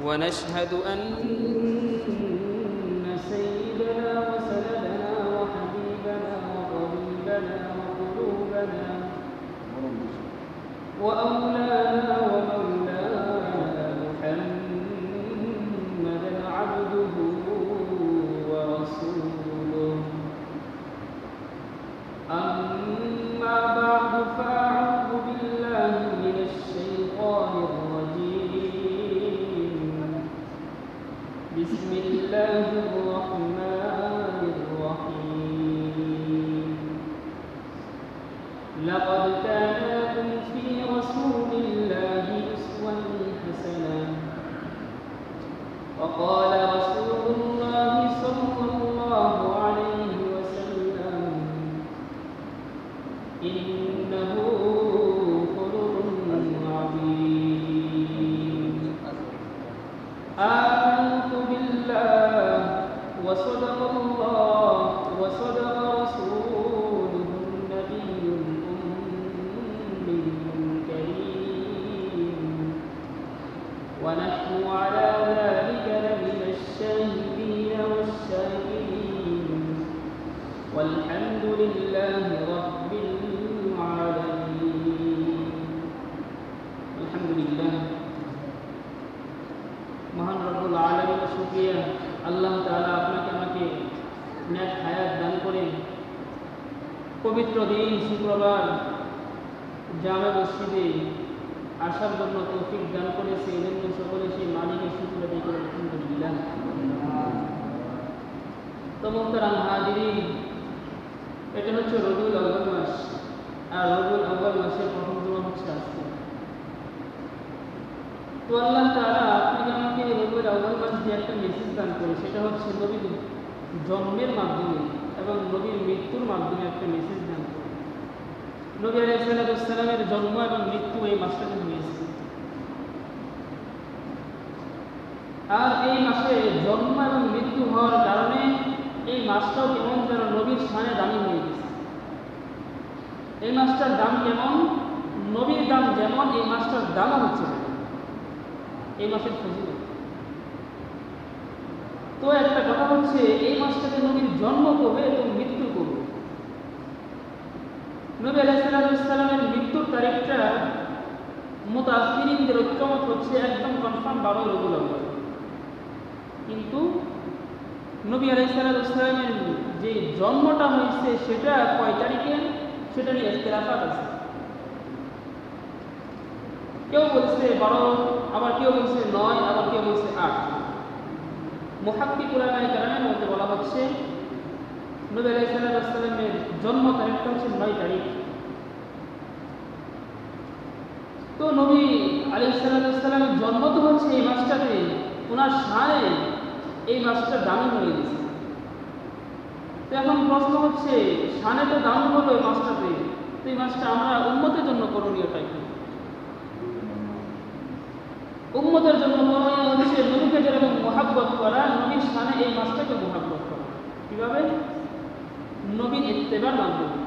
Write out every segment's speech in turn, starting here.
ونشهد أن سيدنا وسندنا وحبيبنا وطبيبنا وقلوبنا وأولانا ومولانا محمدا عبده ورسوله أما بعد فأعوذ بالله من الشيطان الرجيم بسم الله الرحمن الرحيم لقد كان لكم في رسول الله أسوة حسنة وقال رسول الله صلى الله عليه وسلم إنه خلق عظيم آمنت بالله وصدق الله وصدق رسوله النبي الأمي الكريم ونحن على ذلك لمن الشاهدين والشاكرين والحمد لله رب العالمين الحمد لله মহান রব্বুল আলামিনের শুকরিয়া আল্লাহ তাআলা আপনাকে আমাকে নেক হায়াত দান করেন পবিত্র দিন শুক্রবার জামে মসজিদে আসার জন্য তৌফিক দান করেছে এজন্য সকলে সেই মালিকের শুকর আদায় করে আলহামদুলিল্লাহ। তো মুহতারাম হাজিরিন, এটা হচ্ছে রবিউল আউয়াল মাস, আর রবিউল আউয়াল মাসের প্রথম জুমা হচ্ছে আজকে। তো আল্লাহ তাআলা আপনাকে আমাকে রবিউল আউয়াল মাস দিয়ে একটা মেসেজ দান করে, সেটা হচ্ছে নবীর জন্মের মাধ্যমে এবং নবীর মৃত্যুর মাধ্যমে একটা মেসেজ দান করে। নবী আলাইহিস সালামের জন্ম এবং মৃত্যু এই মাসটাতে হয়েছে, আর এই মাসে জন্ম এবং মৃত্যু হওয়ার কারণে এই মাসটাও কেমন যেন নবীর শানে দামি হয়ে গেছে। এই মাসটার দাম কেমন, নবীর দাম যেমন এই মাসটার দামও হচ্ছে এই মাসের ফজিলত। তো একটা কথা হচ্ছে, এই মাসটাতে নবীর জন্ম কবে এবং মৃত্যু কবে। নবী আলাইহিস সালামের মৃত্যুর তারিখটা মুতাআখিরিনদের ঐক্যমত হচ্ছে একদম কনফার্ম 12 রবিউল আউয়াল, কিন্তু নবী আলাইহিস সালামের যে জন্মটা হয়েছে সেটা কয় তারিখে সেটা নিয়ে ইখতিলাফাত আছে। কেউ বলছে 12, আবার কেউ বলছে 9, আবার কেউ বলছে 8। মুহাক্কিক উলামায়ে কেরামের মধ্যে বলা হচ্ছে নবী আলাইহিস সালামের জন্ম তারিখটা হচ্ছে 9 তারিখ। তো নবী আলাইহিস সালামের জন্ম তো হচ্ছে এই মাসটাতে, ওনার শানে এই মাসটা দামি হয়ে গেছে। তো এখন প্রশ্ন হচ্ছে, শানে তো দাম হলো এই মাসটাতে, তো এই মাসটা আমরা উম্মতের জন্য করণীয়টা কি? উম্মতের জন্য করণীয় হচ্ছে নবীকে যেরকম মুহাব্বত করা, নবীর শানে এই মাসটাকে মুহাব্বত করা। কিভাবে? নবীর ইত্তেবার মাধ্যমে।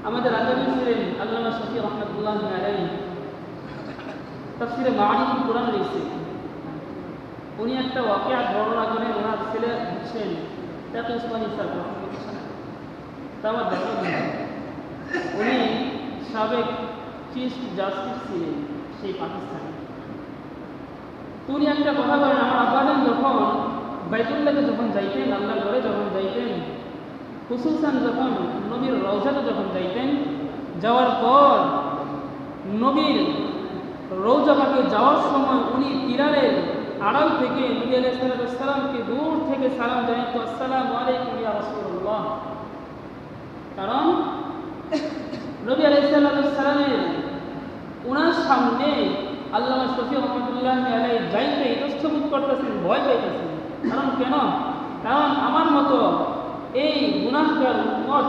আমাদের আল্লামা ছিলেন আল্লামা শফি রহমাতুল্লাহ আলাইহি, তাফসীরে মাআরিফুল কুরআন লিখছে। উনি একটা ওয়াকিয়া বর্ণনা করেন, ওনার ছেলে হচ্ছেন তাকে উসমানী স্যার, তা আমার দেখা যায় উনি সাবেক চিফ জাস্টিস ছিলেন সেই পাকিস্তানে। তো উনি একটা কথা বলেন, আমার আব্বাজান যখন বাইতুল্লাহকে যখন যাইতেন, আল্লাহর ঘরে যখন যাইতেন, খুসুসান যখন নবীর রওজাতে যখন যাইতেন, যাওয়ার পর নবীর রওজা পাকে যাওয়ার সময় উনি পিলারের আড়াল থেকে নবী আলাইহিস সালামকে দূর থেকে সালাম জানাইতো, আসসালামু আলাইকুম ইয়া রাসূলুল্লাহ। কারণ নবী আলাইহিস সালামের ওনার সামনে আল্লামা শফি রহমাতুল্লাহ আলাইহি যাইতে ইতস্তবোধ করতেছেন, ভয় পাইতেছেন। কারণ কেন? কারণ আমার মতো এই গুনাহগার উম্মত,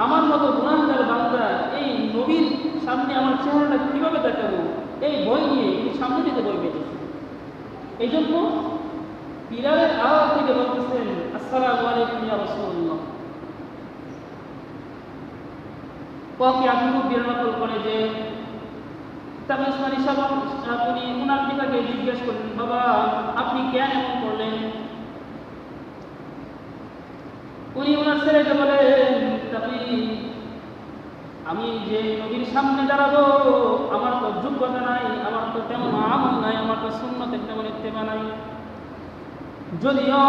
আমার মতো গুনাহগার বান্দা এই নবীর সামনে আমার চেহারাটা কিভাবে দেখাবো, এই ভয় নিয়ে উনি সামনে যেতে ভয় পেয়েছেন। এই জন্য পিলারের আড়াল থেকে বলতেছেন, আসসালামু আলাইকুম ইয়া রাসূলুল্লাহ। ওকে আবু বিরনাকল করে যে তাকে উসমানী সাহেব উনি উনার পিতাকে জিজ্ঞেস করলেন, বাবা আপনি কেন এমন করলেন? উনি ওনার ছেলেকে বলেন, আমি যে নবীর সামনে দাঁড়াবো, আমার তো যোগ্যতা নাই, আমার তো তেমন আমল নাই, আমার তো সুন্নতের তেমন ইত্তেবা নাই। যদিও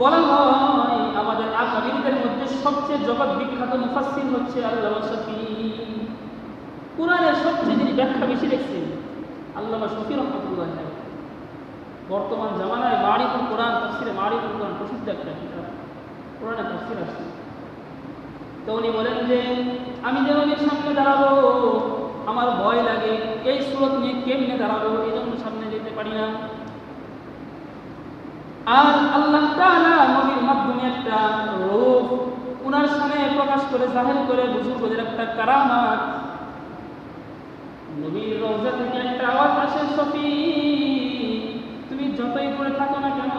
বলা হয় আমাদের আকাবিরদের মধ্যে সবচেয়ে জগৎ বিখ্যাত মুফাসসির হচ্ছে আল্লামা শফী। কুরআনের সবচেয়ে যিনি ব্যাখ্যা বেশি লিখছেন আল্লামা শফী রাহমাতুল্লাহ আলাইহি। বর্তমান জামানায় মারিফুল কোরআন, তাফসিরে মারিফুল কোরআন প্রসিদ্ধ একটা কিতাব, কোরআনের তাফসির আছে। তো উনি বলেন যে আমি যে নবীর সামনে দাঁড়াবো আমার ভয় লাগে, এই সুরত নিয়ে কেমনে দাঁড়াবো, এই জন্য সামনে যেতে পারি না। আর আল্লাহ তাআলা নবীর মাধ্যমে একটা রূপ উনার সামনে প্রকাশ করে জাহির করে বুজুর্গদের একটা কারামাত। নবীর রওজা থেকে একটা আওয়াজ আসে, শফী তুমি যতই দূরে থাকো না কেন,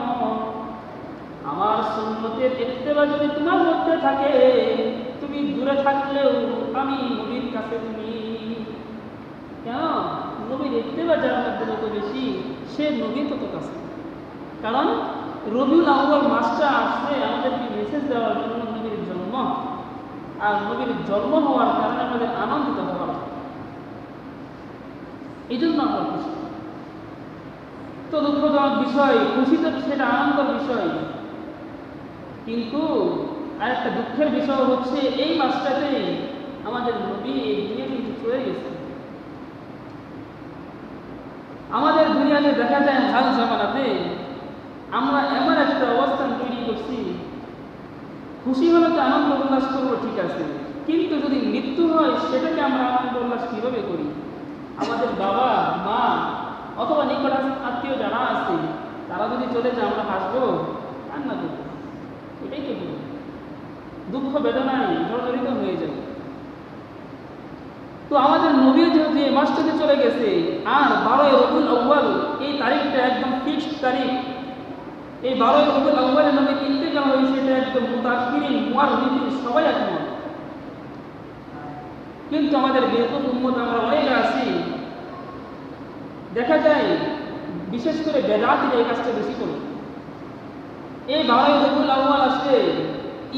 আমার সুন্নতের ইত্তেবা যদি তোমার মধ্যে থাকে, তুমি দূরে থাকলেও আমি নবীর কাছে তুমি। কেন? নবীর ইত্তেবা যার মধ্যে যত বেশি, সে নবীর তত কাছে। কারণ রবিউল আউয়াল মাসটা আসছে আমাদেরকে মেসেজ দেওয়ার জন্য নবীর জন্ম, আর নবীর জন্ম হওয়ার কারণে আমাদের আনন্দিত হওয়ার, এই জন্য আমরা খুশি। তো দুঃখজনক বিষয়, খুশি তো সেটা আনন্দের বিষয়, কিন্তু আরেকটা দুঃখের বিষয় হচ্ছে এই মাসটাতে আমাদের নবী এই দুনিয়া কিন্তু চলে গেছে। আমাদের দুনিয়াতে দেখা যায় হাল জামানাতে আমরা এমন একটা অবস্থান তৈরি করছি, খুশি হলে তো আনন্দ উল্লাস করবো, ঠিক আছে, কিন্তু যদি মৃত্যু হয় সেটাকে আমরা আনন্দ উল্লাস কীভাবে করি? আমাদের বাবা মা অথবা নিকট আত্মীয় যারা আছে তারা যদি চলে যায় আমরা হাসবো, কান্না করবো, এটাই তো বলি, দুঃখ বেদনায় জর্জরিত হয়ে যাবে। তো আমাদের নবী যে মাসটাতে চলে গেছে, আর 12 রবিউল আউয়াল এই তারিখটা একদম ফিক্সড তারিখ। এই 12 রবিউল আউয়ালে নবী ইন্তেকাল হয়েছে, এটা একদম মুতাআখিরিন মুআররিখিন সবাই একমত। কিন্তু আমাদের বেকুব উম্মত আমরা অনেকে আছি, দেখা যায় বিশেষ করে বেদাতীরা এই কাজটা বেশি করে। এই 12 রবিউল আউয়াল আসলে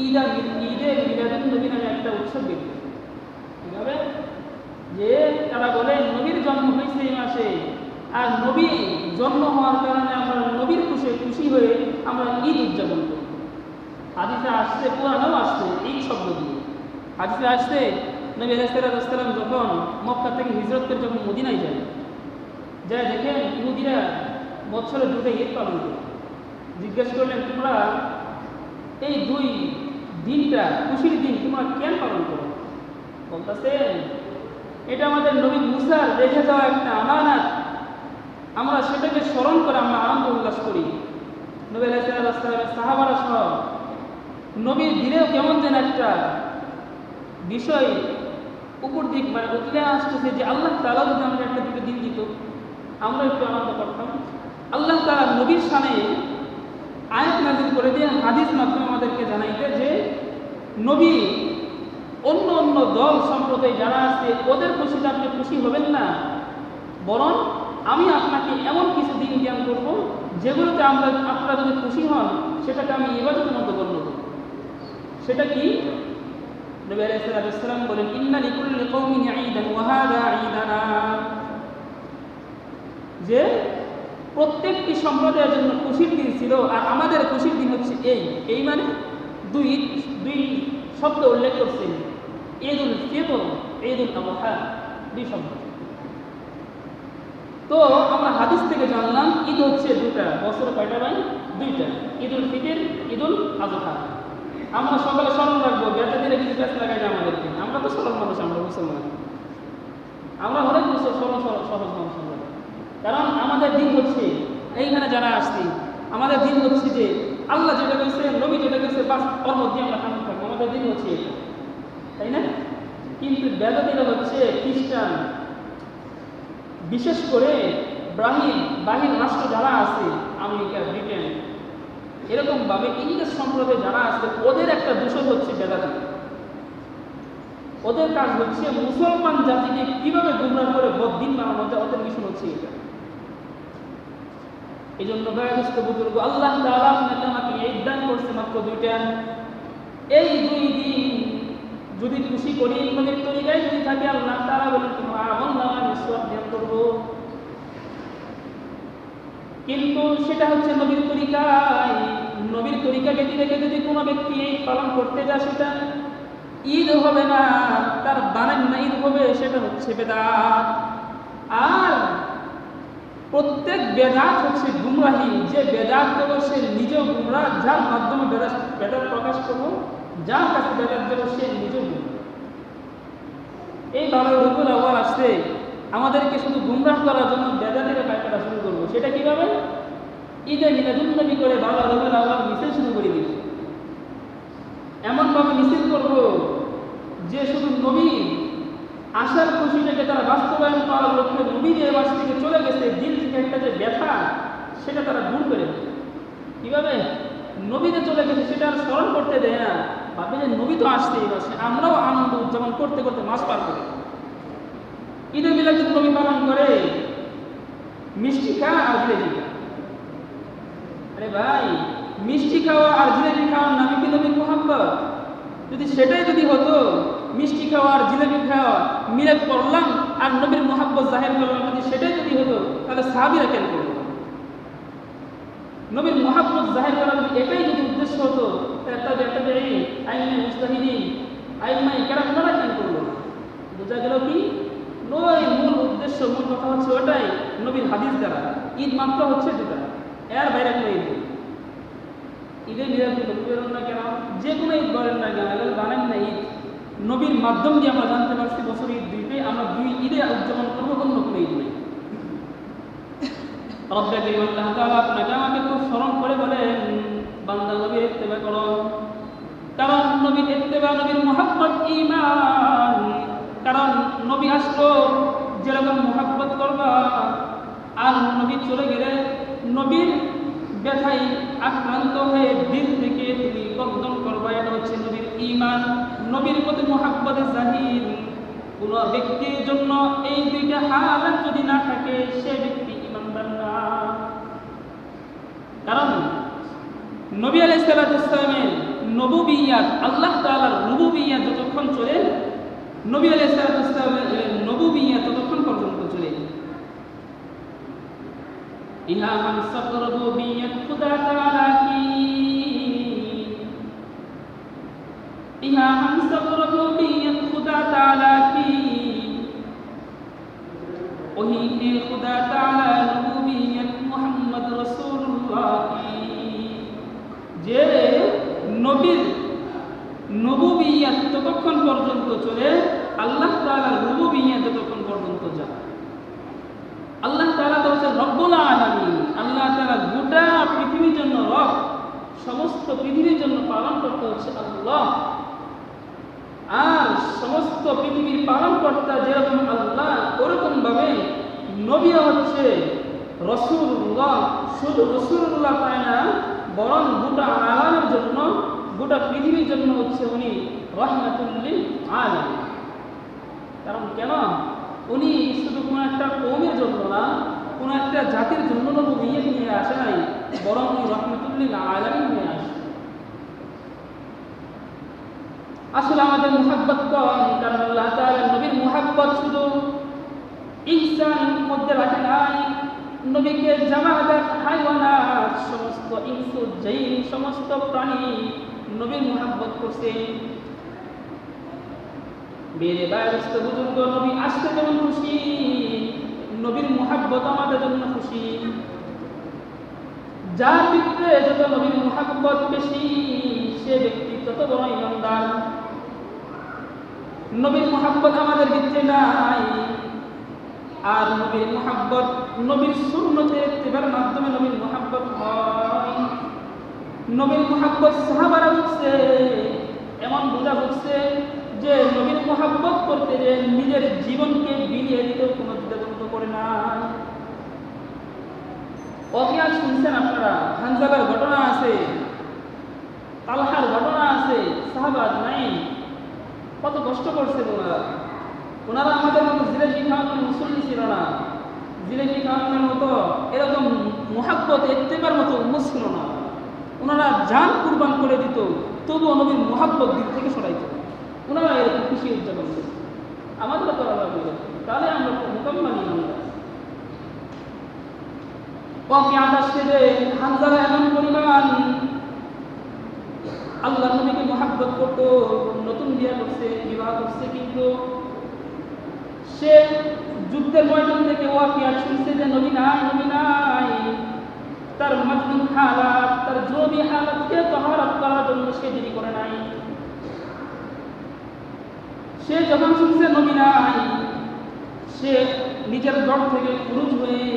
ঈদে মিলাদুন নবী নামে একটা উৎসব বের হয়। কিভাবে? যে তারা বলে নবীর জন্ম হয়েছে এই মাসে, আর নবী জন্ম হওয়ার কারণে আমরা নবীর খুশি হয়ে আমরা ঈদ উদযাপন করি। হাদিসে আসছে, কোরআনেও আসছে ঈদ শব্দ দিয়ে। হাদিসে আসছে নবী আলাইহিস সালাম যখন মক্কা থেকে হিজরত করে যখন মদিনায় যায়, দেখেন ইহুদিরা বছরে 2টা ঈদ পালন করে। জিজ্ঞেস করলেন, তোমরা এই 2 দিনটা খুশির দিন তোমরা কেন পালন করো? বলতেছে এটা আমাদের নবী মুসার রেখে যাওয়া একটা আমানত, আমরা সেটাকে স্মরণ করে আমরা আনন্দ উল্লাস করি। নবী আলাইহিস সালামের সাহাবারা সহ নবীর দিনেও কেমন যেন একটা বিষয় উপর দিক মানে উঠলে আসতেছে যে আল্লাহ তাআলা যদি আমরা একটা দুটো দিন দিত আমরা একটু আনন্দ করতাম। আল্লাহ তাআলা নবীর সামনে আয়াত নাযিল করে দিয়ে হাদিস মাধ্যমে আমাদেরকে জানাইতে যে নবী অন্য অন্য দল সম্প্রদায় যারা আছে ওদের খুশিতে আপনি খুশি হবেন না, বরং আমি আপনাকে এমন কিছু দিন জ্ঞান করবো যেগুলোতে আপনারা যদি খুশি হন সেটাকে আমি ইবাদতের মধ্যে গণ্য করব। সেটা কি? নবী আলাইহিস সালাম বলেন, ইন্না লিকুল্লি কওমিন ঈদান ওয়া হাযা ঈদানা, যে প্রত্যেকটি সম্প্রদায়ের জন্য খুশির দিন ছিল আর আমাদের খুশির দিন হচ্ছে এই মানে দুই শব্দ উল্লেখ করছেন, ঈদুল ফিতর, ঈদুল আযহা, 2 শব্দ। তো আমরা হাদিস থেকে জানলাম ঈদ হচ্ছে 2টা, বছরে কয়টা ভাই? 2টা, ঈদুল ফিতর, ঈদুল আযহা। আমরা সকালে স্মরণ রাখবো, বেঁচে দিলে কিছু কাজ লাগাই না আমাদেরকে, আমরা তো সরল মানুষ, আমরা মুসলমান, আমরা অনেক সহজ মানুষ। কারণ আমাদের দিন হচ্ছে এইখানে যারা আসছি, আমাদের দিন হচ্ছে যে আল্লাহ যেটা বলছে, নবী যেটা বলছে, বাস ওর মধ্যে আমরা কাম থাকবো, আমাদের দিন হচ্ছে এটা, তাই না? কিন্তু বেদাতীরা হচ্ছে খ্রিস্টান, বিশেষ করে বাহির রাষ্ট্র যারা আছে, আমেরিকা, ব্রিটেন, এরকম ভাবে ইংরেজ সম্প্রদায় যারা আছে, ওদের একটা দূষণ হচ্ছে বেদাতি। ওদের কাজ হচ্ছে মুসলমান জাতিকে কিভাবে গুমরাহ করে বদ্দিন বানানো যায়, ওদের মিশন হচ্ছে এটা। এই জন্য বয়োজ্যেষ্ঠ বুজুর্গ, আল্লাহ তাআলা আপনাকে আমাকে ঈদ দান করছে মাত্র 2টা। এই 2 দিন যদি খুশি করি, নবীর তরিকায় যদি থাকে, আল্লাহ তাআলা বলেন তোমার আমলনামায় আমি সওয়াব দান করব। কিন্তু সেটা হচ্ছে নবীর তরিকায়। নবীর তরিকা ব্যতি রেখে যদি কোনো ব্যক্তি ঈদ পালন করতে যায়, সেটা ঈদ হবে না, তার বানান না ঈদ হবে, সেটা হচ্ছে বেদাত। আর প্রত্যেক বেদাত হচ্ছে গুমরাহি। যে বেদাত করবো সে নিজেও গুমরাহ, যার মাধ্যমে বেদাত প্রকাশ করবো, যার কাছে বেদাত দেবো সে নিজেও গুমরাহ। এই রবিউল আউয়াল আসছে, আমাদেরকে শুধু গুমরাহ করার জন্য বেদাতের পায়খানা শুরু করবো। সেটা কিভাবে? ঈদে মিলাদুন্নবী করে রবিউল আউয়াল মিছিল শুরু করে দিবে। এমনভাবে মিছিল করবো যে শুধু নবী আশার খুশিটাকে তারা বাস্তবায়ন করার লক্ষ্যে, নবী যে মাস থেকে চলে গেছে, দিল থেকে একটা যে ব্যথা, সেটা তারা দূর করে দেয়। কিভাবে? নবী যে চলে গেছে সেটা আর স্মরণ করতে দেয় না, ভাবে যে নবী তো আসতেই পারছে, আমরাও আনন্দ উদযাপন করতে করতে মাস পার করি। ঈদে মিলাদুন নবী পালন করে মিষ্টি খাওয়া আর জিলেবি খাওয়া। আরে ভাই, মিষ্টি খাওয়া আর জিলেবি খাওয়ার নামে কি নবীর মুহাব্বত? যদি সেটাই যদি হতো, মিষ্টি খাওয়া আর জিলেবি খাওয়া মিলাদ করলাম আর নবীর মুহাব্বত জাহির করলাম, যদি সেটাই যদি হতো, তাহলে সাহাবীরা কেন করলো? নবীর মুহাব্বত জাহির করার যদি এটাই যদি উদ্দেশ্য হতো, তাহলে একটা বেরিয়ে আইনে মুস্তাহিদিন আইমাই কেরাম ওনারা কেন করলো? বোঝা গেল কি নয়, মূল উদ্দেশ্য, মূল কথা হচ্ছে ওটাই, নবীর হাদিস দ্বারা। ঈদ মাত্র হচ্ছে 2টা, এর বাইরে কোনো ঈদ নেই। ঈদে মিলাদুন নবী বলেন না কেন, যে কোনো ঈদ বলেন না কেন, এগুলো জানেন না ঈদ নবীর মাধ্যম দিয়ে আমরা জানতে পারছি বছর ঈদ 2টাই, আমরা 2 ঈদে উদযাপন করবো, অন্য কোনো ঈদ নেই। রব্বে কারীম আল্লাহ তাআলা আপনাকে আমাকে খুব স্মরণ করে বলেন, বান্দা নবীর ইত্তেবা করো, কারণ নবীর ইত্তেবা, নবীর মুহাব্বত ঈমান। কারণ নবী আসলো, যেরকম মুহাব্বত করবা, আর নবী চলে গেলে নবীর ব্যথায় আক্রান্ত হয়ে দিল থেকে তুমি কদম করবা, এটা হচ্ছে নবীর ঈমান, নবীর প্রতি মুহাব্বতে জাহির। কোন ব্যক্তির জন্য এই 2টা হালাত যদি না থাকে, সে ব্যক্তি ঈমানদার না। কারণ নবী আলাইহিস সালামের নবুবিয়্যাত, আল্লাহ তাআলার নবুবিয়্যাত যতক্ষণ চলে, নবী আলাইহিস সালামের নবুবিয়্যাত ততক্ষণ পর্যন্ত চলে। ইহা हम सब रबूबियत खुदा ताला की, इहा हम सब रबूबियत खुदा ताला की, वही है खुदा ताला रबूबियत मुहम्मद रसूलुल्लाह की। যে নবীর নবুবিয়্যাত ততক্ষণ পর্যন্ত চলে, আল্লাহ তাআলার রুবুবিয়্যাত ততক্ষণ পর্যন্ত যায়। আল্লাহ তাআলা তো হচ্ছে রব্বুল আলামিন, আল্লাহ তাআলা গোটা পৃথিবীর জন্য রব, সমস্ত পৃথিবীর জন্য পালন করতে হচ্ছে আল্লাহ। আর সমস্ত পৃথিবীর পালনকর্তা যেরকম আল্লাহ, ওরকম ভাবে নবীও হচ্ছে রাসূলুল্লাহ। শুধু রাসূলুল্লাহ পায় না, বরং গোটা আলামের জন্য, গোটা পৃথিবীর জন্য হচ্ছে উনি রাহমাতুল লিল আলামিন। কারণ কেন? উনি শুধু কোনো একটা কওমের জন্য না, কোনো একটা জাতির জন্য নবুয়্যাত নিয়ে আসে নাই, বরং উনি রাহমাতুল লিল আলামিন নিয়ে আসে। আসলে আমাদের মুহাব্বত কম, কারণ আল্লাহ তাআলা নবীর মুহাব্বত শুধু ইনসান মধ্যে রাখে নাই, নবীকে জামাদাত হাইওয়ানাত, সমস্ত ইনসু জিন, সমস্ত প্রাণী নবীর মুহাব্বত করছে। মেরে বায়স্ত বুজুর্গ, নবী আসতে যেমন খুশি, নবীর মুহাব্বত আমাদের জন্য খুশি। যার ভিতরে যত নবীর মুহাব্বত বেশি, সে ব্যক্তি তত বড় ঈমানদার। নবীর মুহাব্বত আমাদের ভিতরে নাই, আর নবীর মুহাব্বত, নবীর সুন্নতের ইত্তেবার মাধ্যমে নবীর মুহাব্বত হয়। নবীর মুহাব্বত সাহাবারা বুঝছে, এমন বোঝা বুঝছে যে নবীর মুহাব্বত করতে যে নিজের জীবনকে বিলিয়ে দিতেও কোনো দ্বিধাদ্বন্দ্ব করে না। ওয়াকিয়া শুনছেন আপনারা, হানজালার ঘটনা আছে, তালহার ঘটনা আছে, সাহাবা নাই, কত কষ্ট করছে ওনারা। আমাদের মতো জিলেবি খাওয়ানোর মুসল্লি ছিল না, জিলেবি খাওয়ানোর মতো এরকম মুহাব্বত ইত্তেবার মতো উম্মত ছিল না। ওনারা জান কুরবান করে দিত, তবুও নবীর মুহাব্বত দিল থেকে সরাইত না। ওনারা এরকম খুশি উদযাপন করত। আমাদেরও করা লাগবে, তাহলে আমরা মোকাম্মালি আমরা ওয়াকিআত আসছে যে হানজালা এমন পরিমাণ আল্লাহ নবীকে মুহাব্বত করত, নতুন বিয়ে করছে, বিবাহ করছে, কিন্তু সে যুদ্ধের ময়দান থেকে ওয়াকিআত শুনছে যে নবী নাই, নবী নাই। তার মাজনুন হালাত, তার জরুরি হালাতকে তাহারাত করার জন্য সে দেরি করে নাই। সে যখন শুনছে নবী নাই, সে নিজের ঘর থেকে খুরুজ হয়ে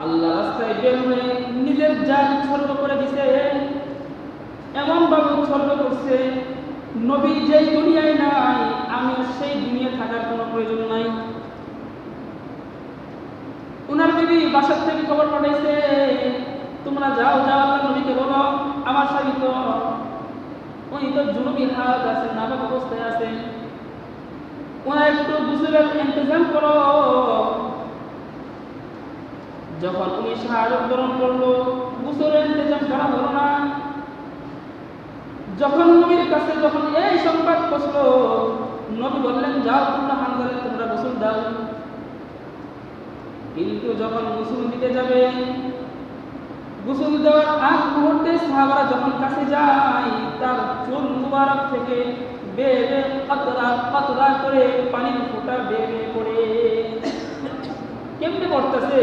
আল্লাহ রাস্তায় বের হয়ে নিজের জান উৎসর্গ করে দিছে। এমন ভাবে উৎসর্গ করছে, নবী যেই দুনিয়ায় নাই, আমি সেই দুনিয়া থাকার কোনো প্রয়োজন নাই। উনার বিবি বাসার থেকে খবর পাঠাইছে, তোমরা যাও যাও আল্লাহ নবীকে বলো আমার স্বামী তো উনি তো জুনুবি হাত আছে, নাবাক অবস্থায় আছে, ওনার একটু গোসলের ইন্তজাম করো। যখন উনি শাহাদাত বরণ করলো, গোসলের ইন্তজাম করা হলো না। যখন নবীর কাছে যখন এই সংবাদ পৌঁছলো, নবী বললেন যাও তোমরা হানজালা তোমরা গোসল দাও। কিন্তু যখন গোসল দিতে যাবে, গোসল দেওয়ার আগ মুহূর্তে সাহাবারা যখন কাছে যায়, তার চুল মুবারক থেকে বেয়ে বেয়ে কতরা কতরা করে পানির ফোঁটা বেয়ে বেয়ে পড়ে। কেমনে পড়তেছে?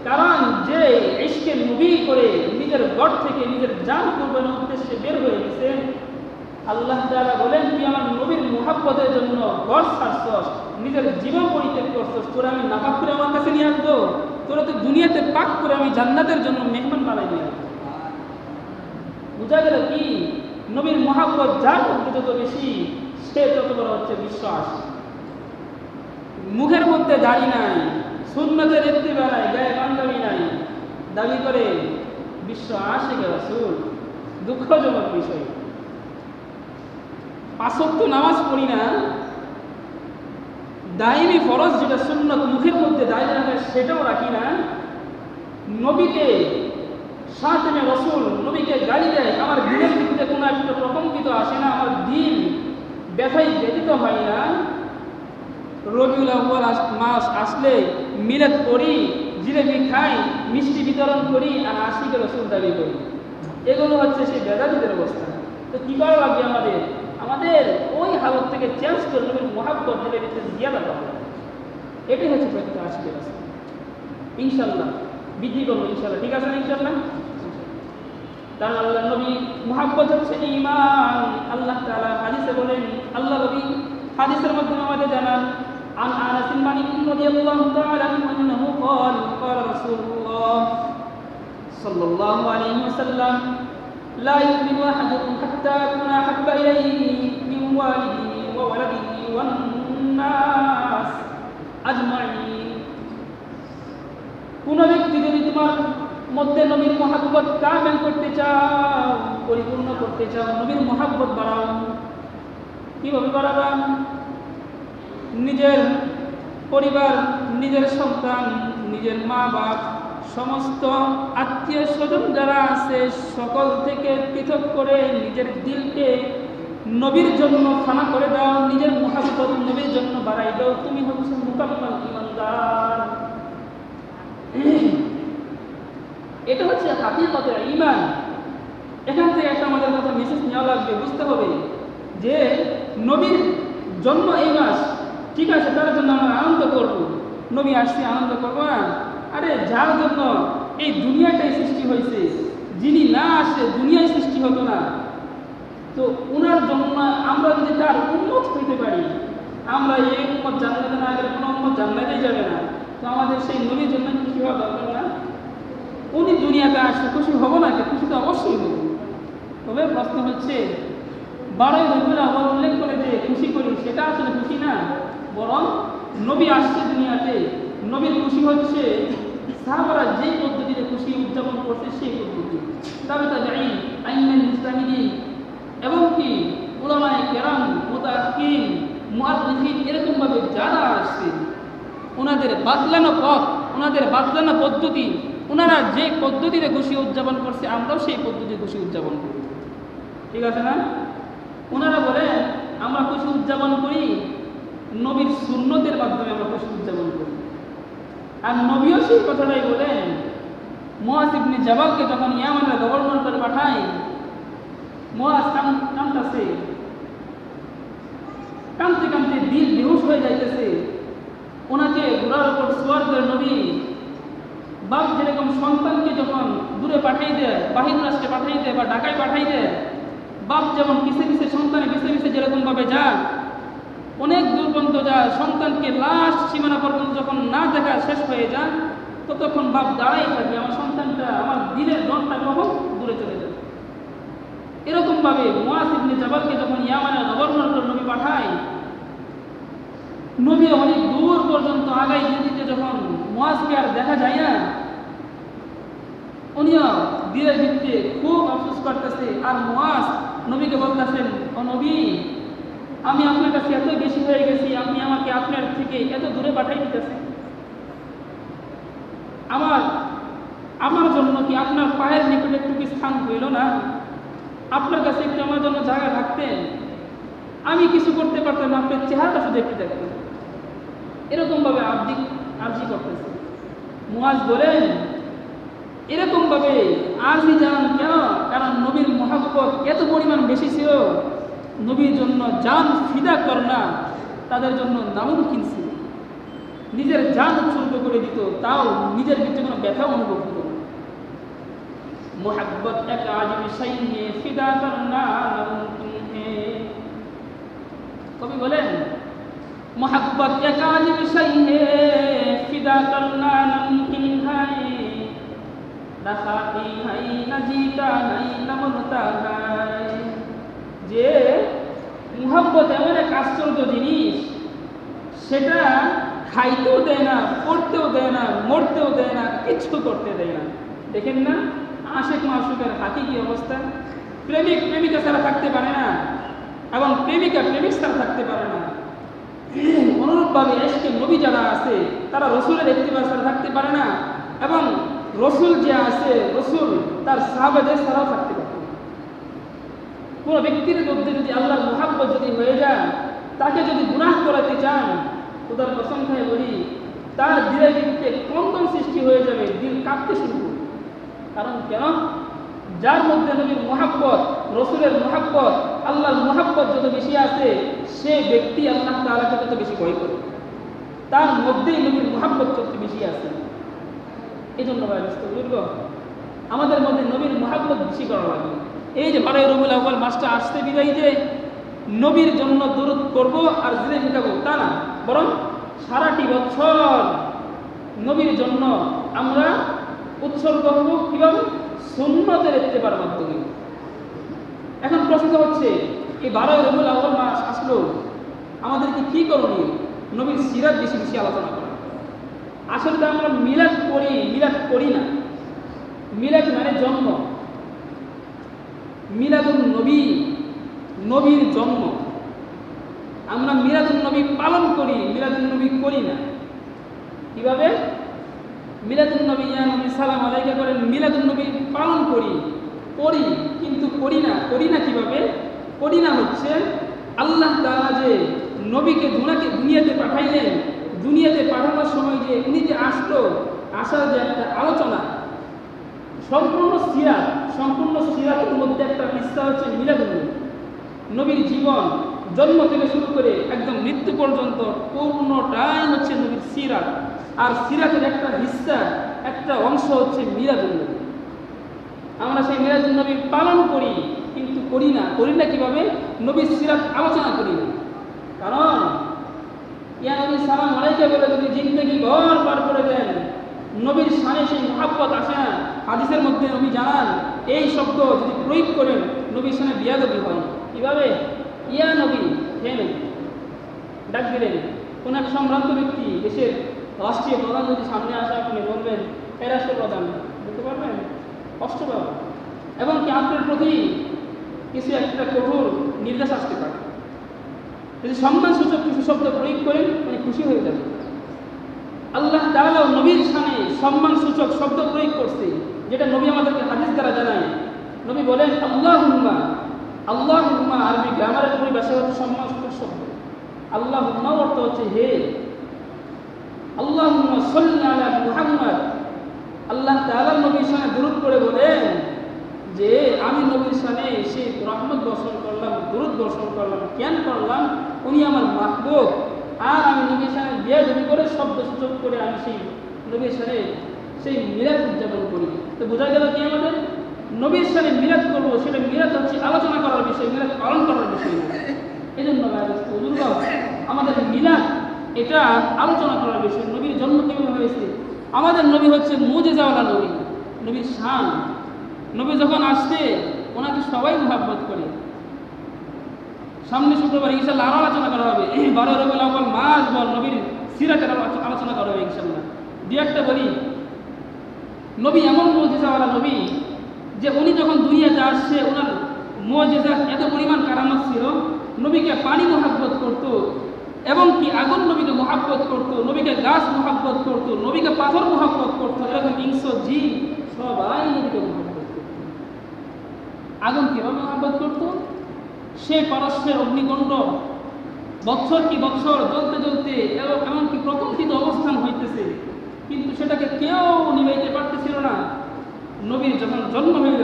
কারণ যে ইশকে নবী করে নিজের ঘর থেকে নিজের জান কুরবানির উদ্দেশ্যে বের হয়ে গেছে, আল্লাহ তাআলা বলেন তুই আমার নবীর মুহাব্বতের জন্য ঘর ছাড়ছস, নিজের জীবন পরিত্যাগ করছস, তোরা আমি নাপাক করে আমার কাছে নিয়ে আসবো? তোরা তো দুনিয়াতে পাক করে আমি জান্নাতের জন্য মেহমান বানাই নিয়ে আসবো। বুঝা গেল কি? নবীর মুহাব্বত যার মধ্যে যত বেশি, সে তত বড় হচ্ছে বিশ্বাস। মুখের মধ্যে দাড়ি নাই, সুন্নতের ইত্তিবা নাই, গায়ে পাঞ্জাবি নাই, দাবি করে বিশ্ব আশিক রাসূল। দুঃখজনক বিষয়। 5 ওয়াক্ত নামাজ পড়ি না, দাইমি ফরজ যেটা সুন্নত মুখের মধ্যে দাঁড়িয়ে রাখে সেটাও রাখি না, নবীকে শাতিমে রাসূল নবীকে গালি দেয়, আমার দিনের ভিতরে কোনো একটা প্রকম্পিত আসে না, আমার দিন ব্যথায় ব্যতীত হয় না। রবিউল আউয়াল মাস আসলে মিলাদ করি, জিলেবি খাই, মিষ্টি বিতরণ করি, আর আশিকে রাসূল দাবি করি। এগুলো হচ্ছে সেই বেদাতিদের অবস্থা। তো কি করা লাগবে আমাদের? আমাদের ওই হালত থেকে চেঞ্জ করে নবীর মুহাব্বত দিলের ভিতরে জিয়াদা করা লাগবে। এটাই হচ্ছে প্রকৃত আশিকের রাসূল। ইনশাআল্লাহ বৃদ্ধি করবো ইনশাআল্লাহ, ঠিক আছে না ইনশাআল্লাহ? কারণ আল্লাহ নবী মুহাব্বত হচ্ছে ঈমান। আল্লাহ তাআলা হাদিসে বলেন, আল্লাহ নবী হাদিসের মাধ্যমে আমাদের জানান, عن أنس بن مالك رضي الله تعالى عنه أنه قال قال رسول الله صلى الله عليه وسلم لا يؤمن أحدكم حتى أكون أحب إليه من والده وولده والناس أجمعين। কোন ব্যক্তি যদি তোমার মধ্যে নবীর মুহাব্বত কামেল করতে চাও, পরিপূর্ণ করতে চাও, নবীর মুহাব্বত বাড়াও। কিভাবে বাড়াবা? নিজের পরিবার, নিজের সন্তান, নিজের মা বাপ, সমস্ত আত্মীয় স্বজন যারা আছে সকল থেকে পৃথক করে নিজের দিলকে নবীর জন্য ফানা করে দাও, নিজের মুহাব্বত নবীর জন্য বাড়াই দাও, তুমি হচ্ছে মুকাম্মাল ঈমানদার। এটা হচ্ছে হাকিকতে ঈমান। এখান থেকে একটা আমাদের কথা মেসেজ নেওয়া লাগবে, বুঝতে হবে যে নবীর জন্ম এই মাস, ঠিক আছে, তার জন্য আমরা আনন্দ করব, নবী আসছে আনন্দ করবো না? আরে যার জন্য এই দুনিয়াটাই সৃষ্টি হয়েছে, যিনি না আসে দুনিয়ায় সৃষ্টি হতো না, তো ওনার জন্য আমরা যদি তার উম্মত হইতে পারি, আমরা এই উম্মত জান্নাতে না গেলে কোনো উম্মত জান্নাতেই যাবে না, তো আমাদের সেই নবীর জন্য খুশি হওয়া দরকার না? উনি দুনিয়াতে আসলে খুশি হবো না? খুশি তো অবশ্যই হব। তবে প্রশ্ন হচ্ছে 12 রবিউল আউয়াল উল্লেখ করে যে খুশি করি, সেটা আসলে খুশি না, বরং নবী আসছে দুনিয়াতে, নবীর খুশি হচ্ছে সাহাবারা যেই পদ্ধতিতে খুশি উদযাপন করছে সেই পদ্ধতি। তবে তাবেঈন, আইম্মাতুল মুজতাহিদিন এবং কি উলামায়ে কেরাম, মুতাআক্কিন, মুআররিখিন এরকমভাবে যারা আসছে ওনাদের বাতলানো পথ ওনাদের বাদলানা পদ্ধতি, ওনারা যে পদ্ধতিতে খুশি উদযাপন করছে আমরাও সেই পদ্ধতিতে খুশি উদযাপন করি, ঠিক আছে না? ওনারা বলে আমরা খুশি উদযাপন করি নবীর সুন্নতের মাধ্যমে, আমরা খুশি উদযাপন করি। আর নবীও সেই কথাটাই বলেন। মুআজ ইবনে জাবালকে যখন ইয়ামানের গভর্নর করে পাঠায়, মুআজ কাঁদতেছে, কাঁদতে কাঁদতে দিল বেহুশ হয়ে যাইতেছে। ওনাকে ঘোড়ার উপর সোয়ার করে নবী, বাপ যেরকম সন্তানকে যখন দূরে পাঠাই দেয়, বাহির রাষ্ট্রে পাঠাই দেয় বা ঢাকায় পাঠাই দেয়, বাপ যেমন পিছে পিছে সন্তানে পিছে পিছে যেরকম ভাবে যায়, অনেক দূর পর্যন্ত যায়, সন্তানকে লাস্ট সীমানা পর্যন্ত যখন না দেখা শেষ হয়ে যায়, ততক্ষণ বাপ দাঁড়াই থাকে, আমার সন্তানটা, আমার দিলের ডরটা কখন দূরে চলে যায়। এরকম ভাবে মুআজ ইবনে জাবালকে যখন ইয়ামানের গভর্নর করে নবী পাঠায়, নবী অনেক দূর পর্যন্ত আগাই দিতে যখন মুআজকে আর দেখা যায় না, উনিও দিলের ভিত্তিতে খুব আফসোস করতেছে। আর মুআজ নবীকে বলতেছেন, ও নবী, আমি আপনার কাছে এত বেশি হয়ে গেছি, আপনি আমাকে আপনার থেকে এত দূরে পাঠাই দিতেছেন। আমার জন্য কি আপনার পায়ের নিকটে একটু কি স্থান হইল না? আপনার কাছে একটু আমার জন্য জায়গা থাকতেন, আমি কিছু করতে পারতাম না, আপনার চেহারাটা শুধু একটু দেখতেন। এরকম ভাবে আরজি করতেছে। মুআজ বলেন, এরকম ভাবে আরজি জানান কেন? কারণ নবীর মহব্বত এত পরিমাণ বেশি ছিল, নবীর জন্য জান ফিদা করনা তাদের জন্য নামুমকিন ছিল। নিজের জান উৎসর্গ করে দিত, তাও নিজের ভিতরে কোনো ব্যথা অনুভব হতো না। মোহাব্বত এক আজীব শাই হে, ফিদা করনা নামুমকিন হে। কবি বলেন, मोहब्बत एक आजिब शई है, फिदा करना नामुमकिन है, न खाती है न जीता है न मरता है। যে মুহাব্বত এমন এক আশ্চর্য জিনিস, সেটা খাইতেও দেয় না, পড়তেও দেয় না, মরতেও দেয় না, কিছু করতে দেয় না। দেখেন না আশিক মাশুকের হাকিকি অবস্থা, প্রেমিক প্রেমিকা ছাড়া থাকতে পারে না, এবং প্রেমিকা প্রেমিক ছাড়া থাকতে পারে না। অনুরূপভাবে এশকে নবী যারা আছে তারা রসুলের ইত্তিবা ছাড়া থাকতে পারে না, এবং রসুল যে আছে রসুল তার সাহাবাদের ছাড়াও থাকতে পারে না। কোনো ব্যক্তির মধ্যে যদি আল্লাহর মুহাব্বত যদি হয়ে যায়, তাকে যদি গুনাহ করাতে চান, খোদার কসম খায় বলি, তার দিলের ভিতরে কম্পন সৃষ্টি হয়ে যাবে, দিল কাঁপতে শুরু করবে। কারণ কেন? যার মধ্যে নবীর মুহাব্বত, রসুলের মুহাব্বত, আল্লাহর মুহাব্বত যত বেশি আছে, সে ব্যক্তি আল্লাহ তাআলাকে তত বেশি ভয় করে, তার মধ্যেই নবীর মুহাব্বত যত বেশি আছে। এই জন্য আমাদের মধ্যে নবীর মুহাব্বত বেশি করা লাগবে। এই যে 12 রবিউল আউয়াল মাসটা আসতে বিদায়ী, যে নবীর জন্য দরুদ করব আর জিকির শিখাবো তা না, বরং সারাটি বছর নবীর জন্য আমরা উৎসর্গ হব। কিভাবে? সুন্নতের ইত্তেবার মাধ্যমে। এখন প্রশ্ন হচ্ছে, এই 12 রবিউল আউয়াল মাস আসলো, আমাদেরকে কি করণীয়? নবীর সিরাত বেশি বেশি আলোচনা করা। আসলে তো আমরা মিলাদ করি না। মিলাদ মানে জন্ম, মিলাদুন নবী, নবীর জন্ম। আমরা মিলাদুন নবী পালন করি, মিলাদুন নবী করি না। কিভাবে? মিলাদুন নবী ইয়া নবী সালাম আলাইকা করেন, মিলাদুন নবী পালন করি কিন্তু করি না। কিভাবে করি না? হচ্ছে আল্লাহ তাআলা যে নবীকে দুনিয়াতে পাঠাইলেন, দুনিয়াতে পাঠানোর সময় যে উনি যে আসার যে একটা আলোচনা, সম্পূর্ণ সিরাতের মধ্যে একটা হিস্সা হচ্ছে মিলাদুন নবী। নবীর জীবন, জন্ম থেকে শুরু করে একদম মৃত্যু পর্যন্ত পূর্ণটাই হচ্ছে নবীর সিরাত। আর সিরাতের একটা হিস্সা, একটা অংশ হচ্ছে মিলাদুন নবী। আমরা সেই মিলাদুন নবী পালন করি কিন্তু করি না কিভাবে? নবীর সিরাত আলোচনা করি না। কারণ ইয়া নবী সালাম আলাইকা বলে যদি জিন্দেগি ভর পার করে দেন, নবীর শানে সেই মুহাব্বত আসে না। হাদিসের মধ্যে নবী জানান, এই শব্দ যদি প্রয়োগ করেন নবীর শানে বিয়াদবি হয়। কিভাবে? ইয়া নবী, হে নবী ডাক দিলেন। কোন এক সম্ভ্রান্ত ব্যক্তি, দেশের রাষ্ট্রীয় প্রধান যদি সামনে আসে, আপনি বলবেন হে রাষ্ট্রপ্রধান, বুঝতে পারবেন? কষ্ট পাবেন, এবং কি আপনার প্রতি কিছু একটা কঠোর নির্দেশ আসতে পারে। যদি সম্মানসূচক কিছু শব্দ প্রয়োগ করেন, মানে খুশি হয়ে যাবে। আল্লাহ তাআলা নবীর শানে সম্মানসূচক শব্দ প্রয়োগ করছে, যেটা নবী আমাদেরকে হাদিস দ্বারা জানায়। নবী বলেন আল্লাহুম্মা। আল্লাহুম্মা আরবি গ্রামারের পরিভাষা হচ্ছে সম্মানসূচক শব্দ। আল্লাহুম্মা অর্থ হচ্ছে হে। আল্লাহুম্মা সাল্লি আলা মুহাম্মদ। আল্লাহ তাআলা নবীর শানে দুরূদ করে বলেন যে আমি নবীর শানে সেই রহমত বর্ষণ করলাম, দুরূদ বর্ষণ করলাম। কেন করলাম? উনি আমার মাহবুব, আর আমি নবীর শানে বেয়াদবি করে শব্দ সূচক করে আমি সেই নবীর শানে সেই মিলাদ উদযাপন করি। তো বোঝা গেল কি আমাদের নবীর শানে মিলাদ করবো, সেটা মিলাদ হচ্ছে আলোচনা করার বিষয়, মিলাদ পালন করার বিষয় না। এই জন্য আমাদের মিলাদ এটা আলোচনা করার বিষয়। নবীর জন্ম কিভাবে হয়েছে? আমাদের নবী হচ্ছে মুজিজাওয়ালা নবী, নবীর শান। নবী যখন আসছে ওনাকে সবাই মহব্বত করে। সামনে শুক্রবার ইনশাআল্লাহ আরো আলোচনা করা হবে। 12 রবিউল আউয়াল মাস ভর নবীর সিরাতের আলোচনা করা হবে ইনশাআল্লাহ। একটা বলি, নবী এমন মুজিজাওয়ালা নবী যে উনি যখন দুনিয়াতে আসছে ওনার মুজিজা এত পরিমাণ কারামত ছিল। নবীকে পানি মহব্বত করত, এবং কি আগুন নবীকে মহব্বত করত, নবীকে গাছ মহব্বত করত, নবীকে পাথর মহব্বত করত, এরকম হিংস্র জীব সবাই নবীকে মহব্বত করত। আগুন কিভাবে মহব্বত করত? সে পারস্যের অগ্নিকুণ্ড বছর কি বছর জ্বলতে জ্বলতে এমনকি প্রকম্পিত অবস্থান হইতেছে, কিন্তু সেটাকে কেউ নিভাইতে পারতেছিল না। নবীর যখন জন্ম হইল,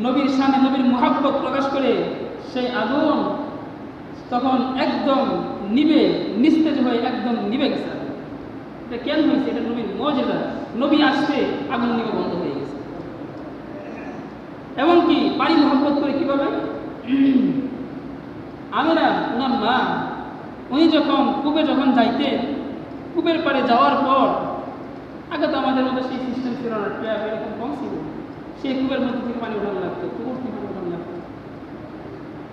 নবীর শানে নবীর মহব্বত প্রকাশ করে সেই আগুন তখন একদম নিবে, নিস্তেজ হয়ে একদম নিবে গেছে। এটা কেন হয়েছে? এটা নবীর মুজিজা। নবী আসতে আগুন নিবে বন্ধ হয়ে গেছে। এবং কি পানি মহব্বত করে কিভাবে? আমিরা ওনার মা, উনি যখন কূপে যখন যাইতেন, কূপের পাড়ে যাওয়ার পর, আগে তো আমাদের মধ্যে সেই সিস্টেম ছিল না, ট্যাপ এরকম কম ছিল। সেই কূপের মধ্যে থেকে পানি উঠানো লাগতো, পুকুর থেকে পানি উঠানো লাগতো।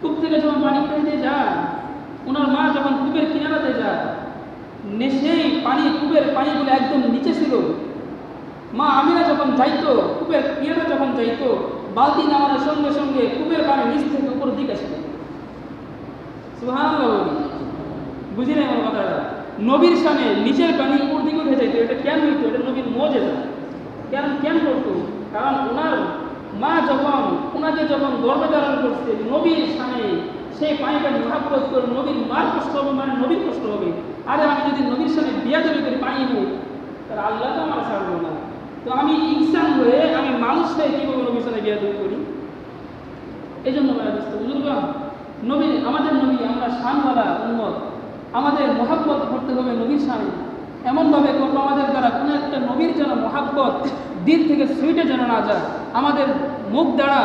কূপ থেকে যখন পানি উঠাইতে যায়, ওনার মা যখন কূপের কিনারাতে যায়, সেই পানি, কূপের পানিগুলো একদম নিচে ছিল। মা আমিরা যখন যাইতো, কূপের কিনারা যখন যাইতো, বালতি নামানোর সঙ্গে সঙ্গে কূপের পানি নিচ থেকে উপর দিকে আসে। সুবহানাল্লাহ বলি, বুঝি নাই আমার কথাটা? নবীর শানে নিচের পানি উপর দিকে উঠে যাইতো। এটা কেন হইতো? এটা নবীর মুজিজা। কেন করতো? কারণ ওনার মা যখন ওনাকে যখন গর্ভে ধারণ করছে, নবীর শানে সেই পানিটা মহব্বত করে নবীর মার কষ্ট হবে, মানে নবীর কষ্ট হবে। আরে আমি যদি নবীর শানে বেয়াদবি করে পানি নেই, তাহলে আল্লাহ তো আমার ছাড়বো না। তো আমি ইনসান হয়ে, আমি মানুষ হয়ে কীভাবে নবীর শানে বেয়াদবি করি? এই জন্য নবী, আমাদের নবী, আমরা শানওয়ালা উম্মত, আমাদের মহব্বত করতে হবে নবীর শানে। এমনভাবে করবো আমাদের দ্বারা কোনো একটা নবীর যেন মহব্বত দিল থেকে সুইটে যেন না যায়, আমাদের মুখ দ্বারা,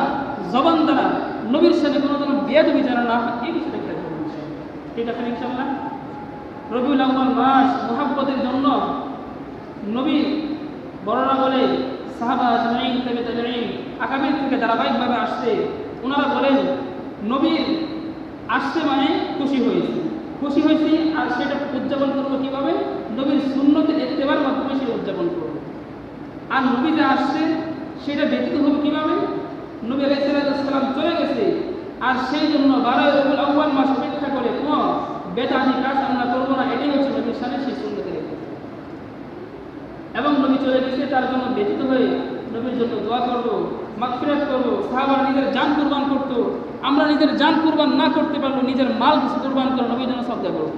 জবান দ্বারা নবীর শানে কোনো যেন বেয়াদবি যেন না হয়, এই বিষয়টা খেয়াল করবো। ঠিক আছে ইনশাআল্লাহ? রবিউল আউয়াল মাস মহব্বতের জন্য নবীর বড়রা বলে, সাহাবা আজমাইন, তাবে তাবেঈন, আকাবির থেকে ধারাবাহিকভাবে আসছে। ওনারা বলেন নবীর আসছে মানে খুশি হয়েছে, আর সেটা উদযাপন করবো কীভাবে? নবীর সুন্নতে ইত্তেবার মাধ্যমে সেটা উদযাপন করবো। আর নবী যে আসছে সেটা ব্যতীত হবে কীভাবে? নবী আলাইহিস সালাম চলে গেছে, আর সেই জন্য 12 রবিউল আউয়াল মাস অপেক্ষা করে কোনো বেদাতি কাজ আমরা করবো না। এটাই হচ্ছে নবীর শানে সেই সুন্নতের। এবং নবী চলে গেছে, তার জন্য ব্যতীত হয়ে নবীর জন্য দোয়া করবো, মাগফিরাত করবো। সাহাবারা নিজের জান কুরবান করতো, আমরা নিজের জান কুরবান না করতে পারবো, নিজের মাল কিছু কুরবান করে নবীর জন্য সদকা করবো।